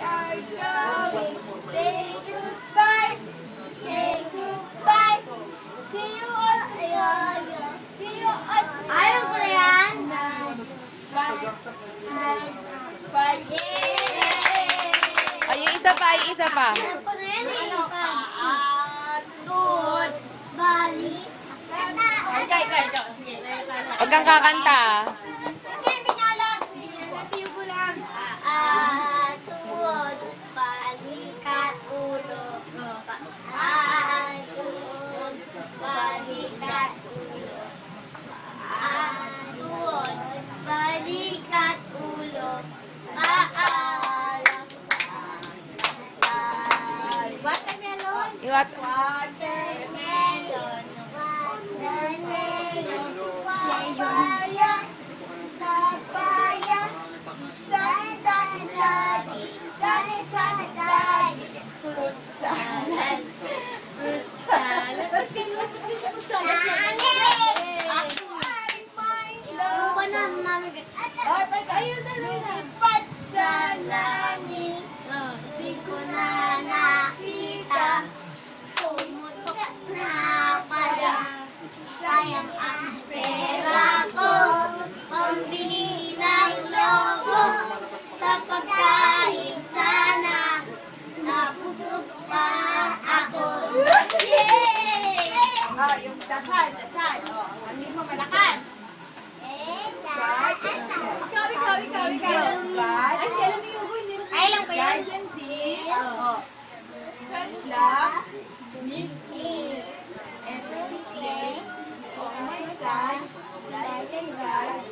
are going. Say goodbye. Say goodbye. See you all. See you all. Ayaw ko na yan. Bye. Ay, yung isa pa, yung isa pa. Ayaw ko na yan eh. Good. Bali. Sige. Huwag kang kakanta. Hindi niya alam. Sige ko lang. Tuod, balikat, ulo. Tuod, balikat, ulo. Tuod, balikat, ulo. Watermelon. Yung at... Watermelon, watermelon, Papaya. Papaya. Sani. fruit salad, fruit salad. Ako ay may Ano ba na mamagat? Ayun na lumipad sa langit. Di ko na nakita. Pumutok na pala. Sayang ang pera ko. Pambili ng lobo. Sa pagkain sana. Napusok pa ako. Yay! Yung dasal. Hindi mo malakas. Ikaw. Ay, kailan mo yung hindi mo. Ay, lang ko yan. Guardian deed. Friends love. Meets me. Every day. On my side. Like a guide.